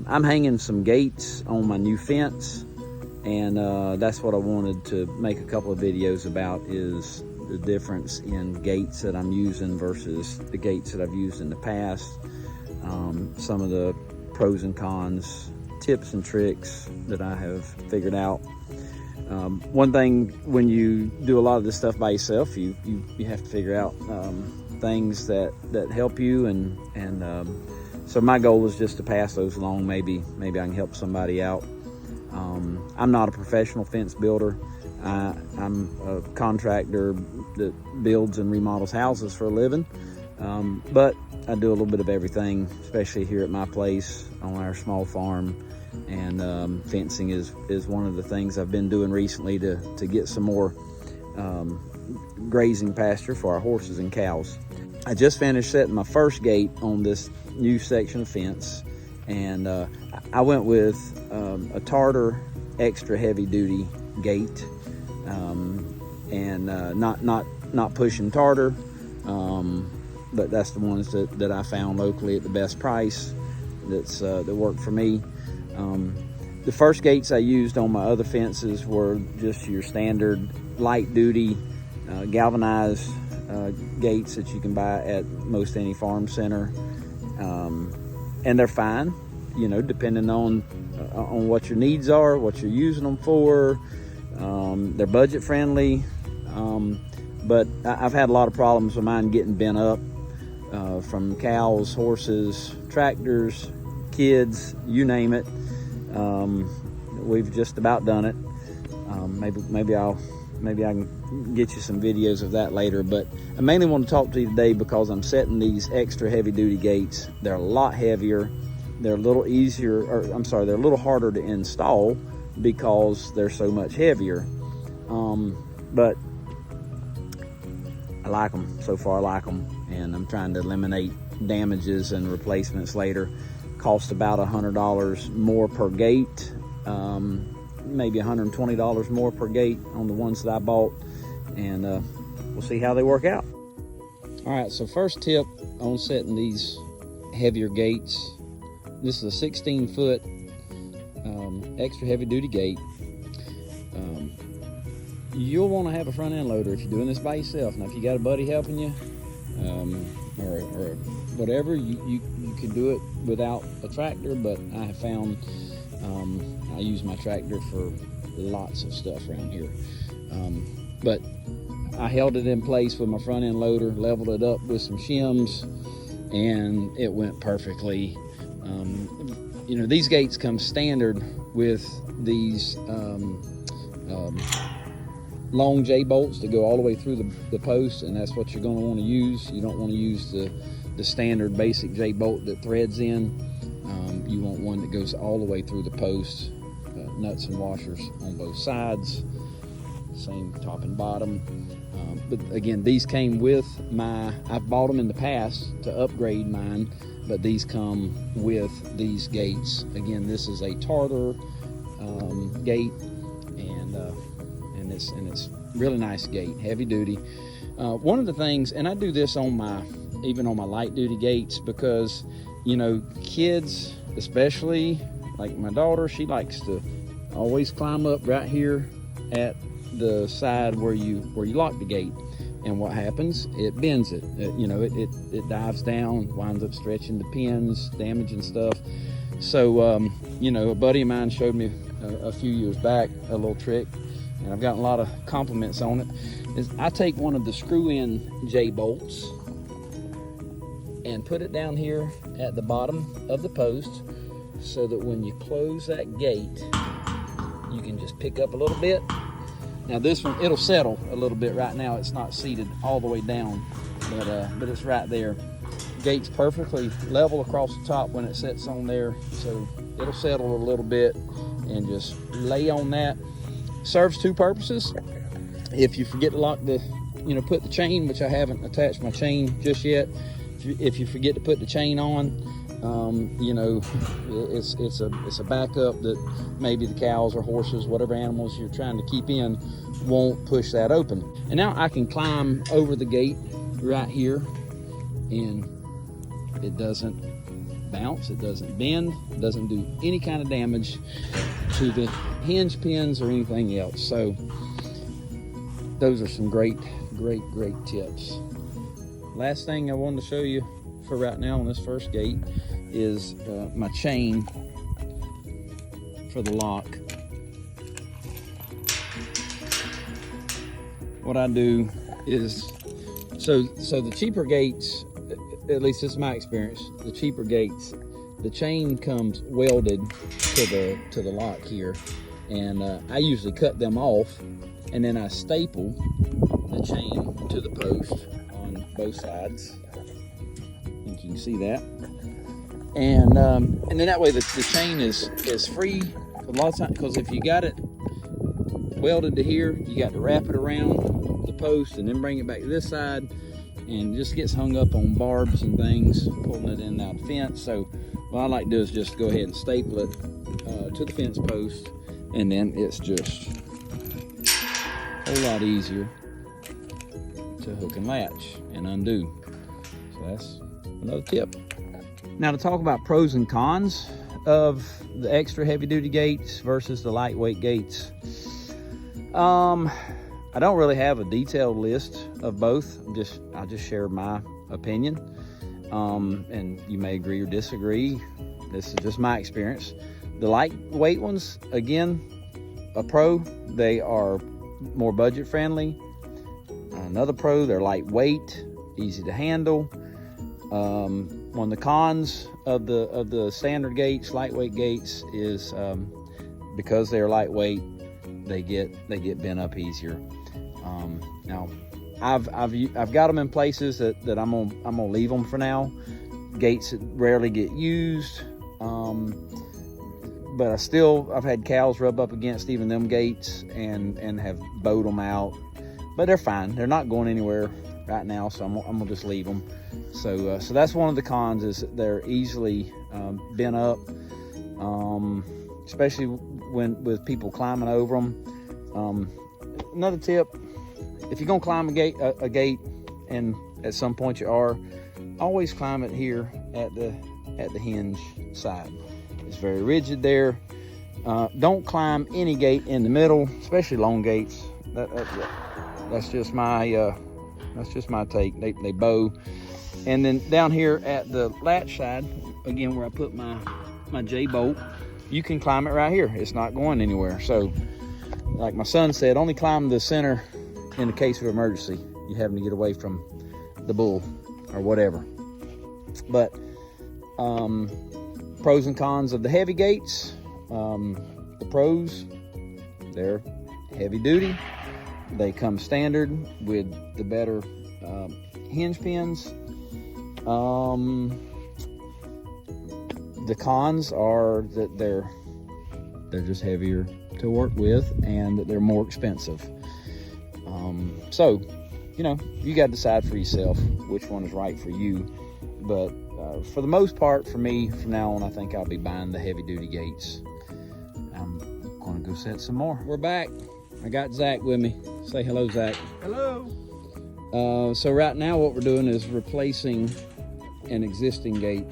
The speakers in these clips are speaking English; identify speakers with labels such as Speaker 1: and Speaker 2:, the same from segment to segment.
Speaker 1: I'm hanging some gates on my new fence, and that's what I wanted to make a couple of videos about, is the difference in gates that I'm using versus the gates that I've used in the past. Some of the pros and cons, tips and tricks that I have figured out. One thing, when you do a lot of this stuff by yourself, you have to figure out things that help you, and so my goal is just to pass those along. Maybe I can help somebody out. I'm not a professional fence builder. I'm a contractor that builds and remodels houses for a living, but I do a little bit of everything, especially here at my place on our small farm. And fencing is one of the things I've been doing recently to get some more grazing pasture for our horses and cows. I just finished setting my first gate on this new section of fence, and I went with a Tartar extra heavy duty gate, and not pushing Tartar, but that's the ones that I found locally at the best price that worked for me. The first gates I used on my other fences were just your standard light duty galvanized gates that you can buy at most any farm center, and they're fine, depending on what your needs are, what you're using them for. They're budget friendly, but I've had a lot of problems with mine getting bent up from cows, horses, tractors, kids, you name it. We've just about done it. Maybe I can get you some videos of that later, but I mainly want to talk to you today because I'm setting these extra heavy duty gates. They're a lot heavier. They're a little easier, they're a little harder to install because they're so much heavier. But I like them. So far I like them, and I'm trying to eliminate damages and replacements later. Cost about $100 more per gate, maybe $120 more per gate on the ones that I bought, and we'll see how they work out. All right, so first tip on setting these heavier gates. This is a 16-foot extra heavy duty gate. You'll want to have a front end loader if you're doing this by yourself. Now, if you got a buddy helping you, or whatever, you can do it without a tractor, but I have found I use my tractor for lots of stuff around here. But I held it in place with my front end loader, leveled it up with some shims, and it went perfectly. These gates come standard with these long J-bolts that go all the way through the post, and that's what you're going to want to use. You don't want to use the standard basic J-bolt that threads in. You want one that goes all the way through the post, nuts and washers on both sides, same top and bottom. But again, these came with I've bought them in the past to upgrade mine, but these come with these gates. Again, this is a Tartar gate, and it's really nice gate, heavy duty. One of the things, and I do this even on my light duty gates, because kids, especially like my daughter, she likes to always climb up right here at the side where you lock the gate, and what happens, it bends it. It dives down, winds up stretching the pins, damaging stuff. So a buddy of mine showed me a few years back a little trick, and I've gotten a lot of compliments on it. Is I take one of the screw-in J-bolts and put it down here at the bottom of the post, so that when you close that gate, you can just pick up a little bit. Now this one, it'll settle a little bit. Right now it's not seated all the way down, but it's right there. Gate's perfectly level across the top when it sets on there, so it'll settle a little bit, and just lay on that. Serves two purposes. If you forget to lock put the chain, which I haven't attached my chain just yet, if you forget to put the chain on, it's a backup that maybe the cows or horses, whatever animals you're trying to keep in, won't push that open. And now I can climb over the gate right here, and it doesn't bounce, it doesn't bend, it doesn't do any kind of damage to the hinge pins or anything else. So those are some great tips. Last thing I wanted to show you for right now on this first gate is my chain for the lock. What I do is, so the cheaper gates, at least this is my experience, the cheaper gates, the chain comes welded to the lock here, and I usually cut them off, and then I staple the chain to the post on both sides. I think you can see that, and then that way the chain is free. A lot of times, because if you got it welded to here, you got to wrap it around the post and then bring it back to this side, and it just gets hung up on barbs and things, pulling it in and out the fence. So what I like to do is just go ahead and staple it to the fence post, and then it's just a whole lot easier to hook and latch and undo. So that's another tip. Now, to talk about pros and cons of the extra heavy duty gates versus the lightweight gates. I don't really have a detailed list of both. I just share my opinion. And you may agree or disagree. This is just my experience. The lightweight ones, again, a pro, they are more budget friendly. Another pro, they're lightweight, easy to handle. One of the cons of the standard gates, lightweight gates, is because they're lightweight, they get bent up easier. Now, I've got them in places that I'm gonna leave them for now. Gates that rarely get used, but I've had cows rub up against even them gates and have bowed them out, but they're fine. They're not going anywhere right now, so I'm gonna just leave them. So that's one of the cons, is they're easily bent up, especially with people climbing over them. Another tip: if you're gonna climb a gate, and at some point you are, always climb it here at the hinge side. It's very rigid there. Don't climb any gate in the middle, especially long gates. That's just my take. They bow. And then down here at the latch side, again, where I put my J-bolt, you can climb it right here. It's not going anywhere. So, like my son said, only climb the center in the case of emergency. You having to get away from the bull or whatever. But pros and cons of the heavy gates. The pros, they're heavy duty. They come standard with the better hinge pins. The cons are that they're just heavier to work with, and that they're more expensive. So, you got to decide for yourself which one is right for you. But for the most part, for me, from now on, I think I'll be buying the heavy duty gates. I'm gonna go set some more. We're back. I got Zach with me. Say hello, Zach.
Speaker 2: Hello.
Speaker 1: So right now what we're doing is replacing an existing gate.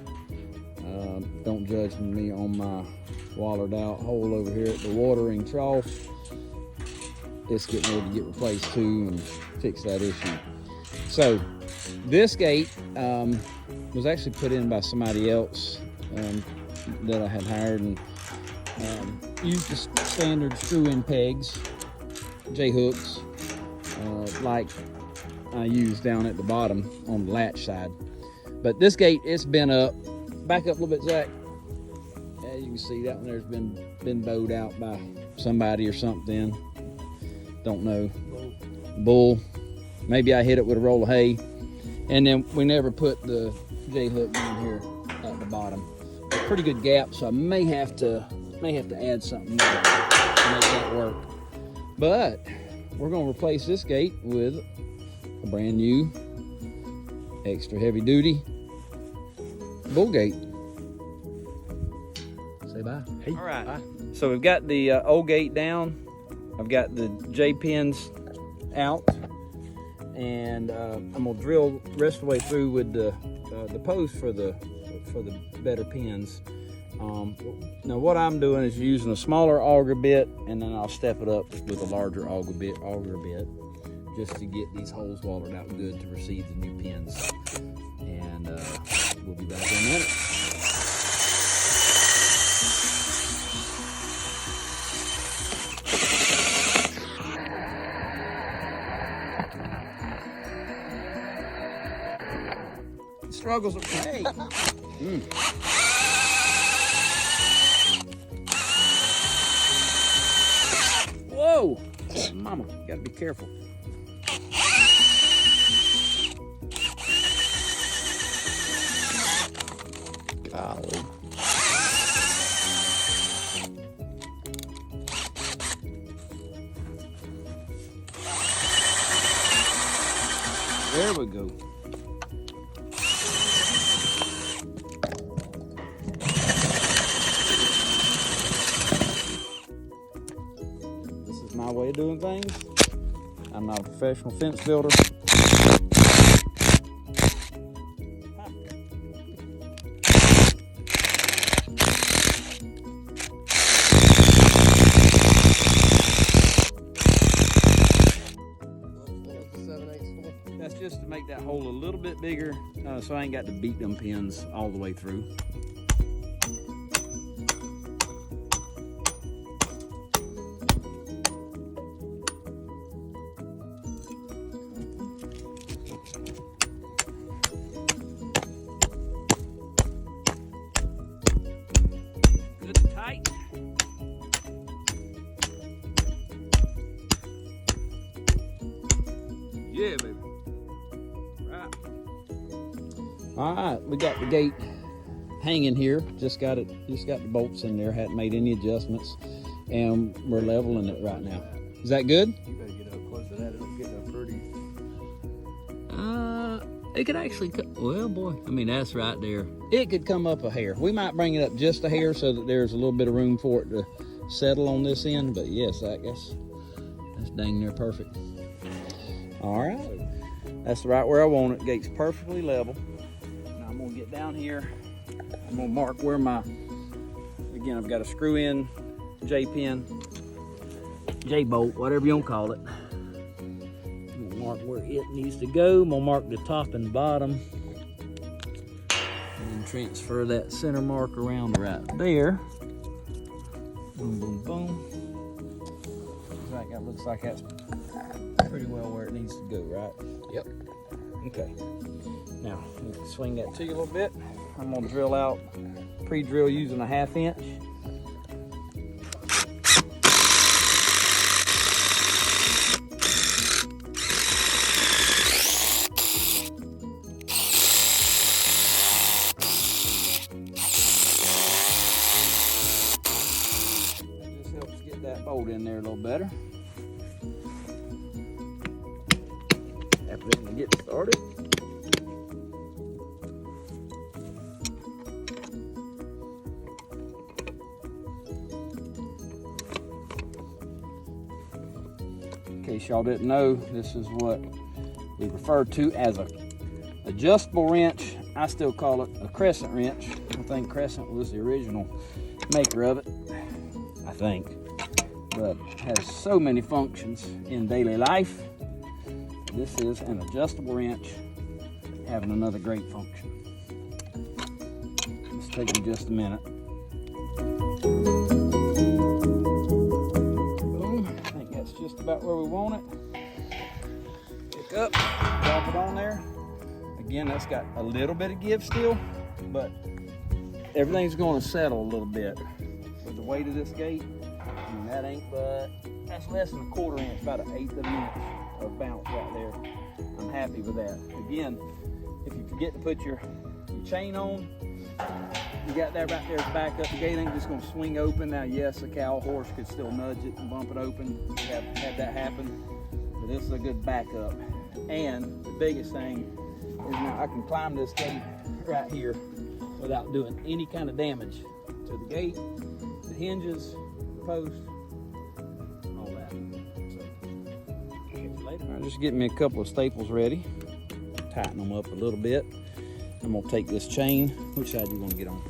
Speaker 1: Don't judge me on my wallered out hole over here at the watering trough. It's getting ready to get replaced too, and fix that issue. So this gate was actually put in by somebody else that I had hired, and used the standard screw-in pegs, J-hooks, like I use down at the bottom on the latch side. But this gate, it's been up. Back up a little bit, Zach. As you can see, that one there's been bowed out by somebody or something. Don't know. Bull. Maybe I hit it with a roll of hay. And then we never put the J-hook down here at the bottom. It's a pretty good gap, so I may have to add something to make that work. But we're gonna replace this gate with a brand new, extra heavy duty bull gate. Say bye. Hey. All right. Bye. So we've got the old gate down. I've got the J pins out, and I'm gonna drill the rest of the way through with the post for the for the better pins. Now what I'm doing is using a smaller auger bit, and then I'll step it up with a larger auger bit just to get these holes watered out good to receive the new pins. And we'll be back in a minute. Struggles of hey. Whoa, mama, gotta be careful.
Speaker 2: Golly.
Speaker 1: There we go. This is my way of doing things. I'm not a professional fence builder. That's just to make that hole a little bit bigger, so I ain't got to beat them pins all the way through. Good and tight. Yeah, baby. Right. All right, we got the gate hanging here. Just got the bolts in there. Hadn't made any adjustments, and we're leveling it right now. Is that good?
Speaker 2: You better get up close to that. It'll get up pretty.
Speaker 1: It could actually, well, boy, I mean, that's right there. It could come up a hair. We might bring it up just a hair so that there's a little bit of room for it to settle on this end, but yes, I guess that's dang near perfect. All right, that's right where I want it. Gate's perfectly level. Now I'm gonna get down here. I'm gonna mark where again, I've got a screw in J-pin, J-bolt, whatever you want to call it. I'm gonna mark where it needs to go. I'm gonna mark the top and bottom. And then transfer that center mark around right there. Boom, boom, boom. That looks like that's pretty well where it needs to go, right?
Speaker 2: Yep.
Speaker 1: Okay. Now, we can swing that to you a little bit. I'm gonna drill out, pre-drill using a 1/2 inch. That just helps get that bolt in there a little better. After we get started. In case y'all didn't know, this is what we refer to as a adjustable wrench. I still call it a crescent wrench. I think Crescent was the original maker of it, I think. But it has so many functions in daily life. This is an adjustable wrench having another great function. It's taking just a minute. Boom. I think that's just about where we want it. Pick up, drop it on there. Again, that's got a little bit of give still, but everything's going to settle a little bit. With the weight of this gate, I mean, that's less than a 1/4 inch, about 1/8 of an inch of bounce right there. I'm happy with that. Again, if you forget to put your chain on, you got that right there to back up. The gate ain't just gonna swing open. Now, yes, a cow horse could still nudge it and bump it open. We have had that happen, but this is a good backup. And the biggest thing is now I can climb this gate right here without doing any kind of damage to the gate, the hinges, the post, all that. So, later. All right, just getting me a couple of staples ready. Tighten them up a little bit. I'm gonna take this chain. Which side do you want to get on?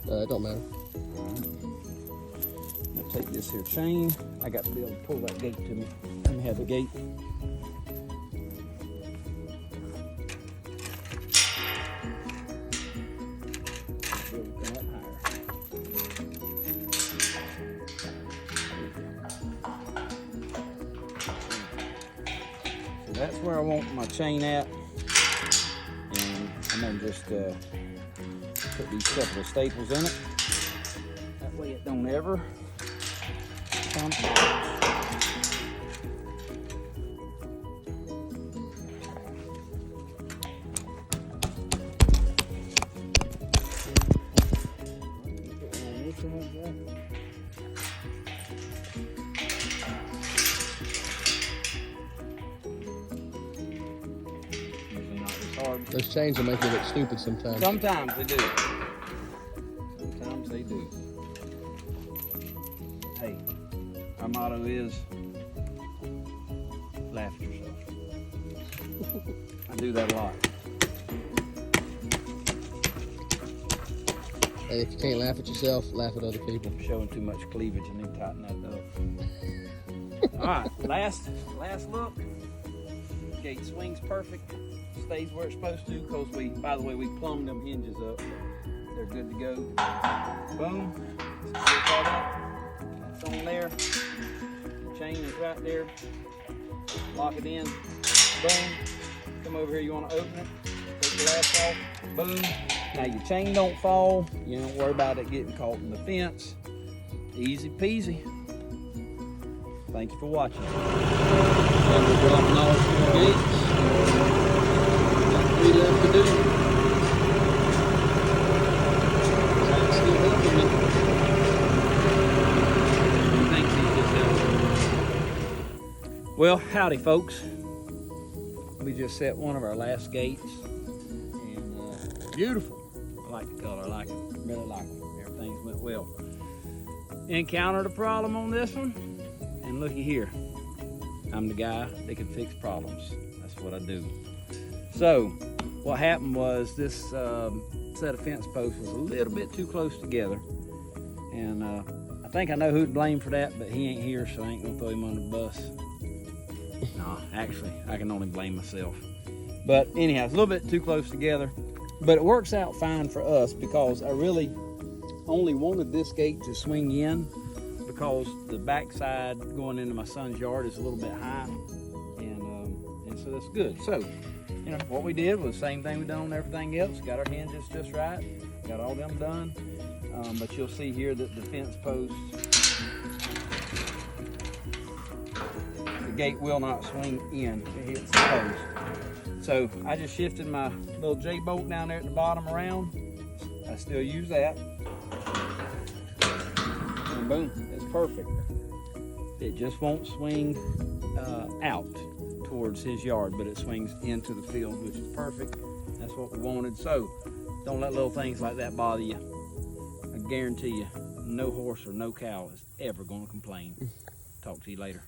Speaker 3: It don't matter.
Speaker 1: I'm gonna take this here chain. I got to be able to pull that gate to me. Let me have the gate. Come up higher. So that's where I want my chain at. And I'm gonna just put these couple of staples in it. That way it don't ever come out. Usually not this hard.
Speaker 3: Those chains will make you look stupid sometimes.
Speaker 1: Sometimes they do. Sometimes they do. Hey, our motto is laugh at yourself. I do that a lot.
Speaker 3: Hey, if you can't laugh at yourself, laugh at other people.
Speaker 1: Showing too much cleavage, I need to tighten that up. All right, last look. Gate swings perfect, stays where it's supposed to, because by the way, we plumbed them hinges up. They're good to go. Boom. Set that up. It's on there. The chain is right there. Lock it in. Boom. Come over here. You want to open it? Take the last off. Boom. Now your chain don't fall. You don't worry about it getting caught in the fence. Easy peasy. Thank you for watching. And we're dropping off the gates. Got 3 left to do. Zach's still helping me. He thinks he's just helping. Well, howdy folks. We just set one of our last gates. And beautiful. I like the color, I like it. Really like it. Everything went well. Encountered a problem on this one. And looky here, I'm the guy that can fix problems. That's what I do. So, what happened was this set of fence posts was a little bit too close together. And I think I know who to blame for that, but he ain't here, so I ain't gonna throw him under the bus. No, actually, I can only blame myself. But anyhow, it's a little bit too close together. But it works out fine for us because I really only wanted this gate to swing in, because the backside going into my son's yard is a little bit high, and so that's good. So, you know, what we did was the same thing we done on everything else. Got our hinges just right, got all them done. But you'll see here that the fence post, the gate will not swing in. It hits the post. So I just shifted my little J-bolt down there at the bottom around. I still use that. And boom, it's perfect. It just won't swing out towards his yard, but it swings into the field, which is perfect. That's what we wanted. So don't let little things like that bother you. I guarantee you, no horse or no cow is ever going to complain. Talk to you later.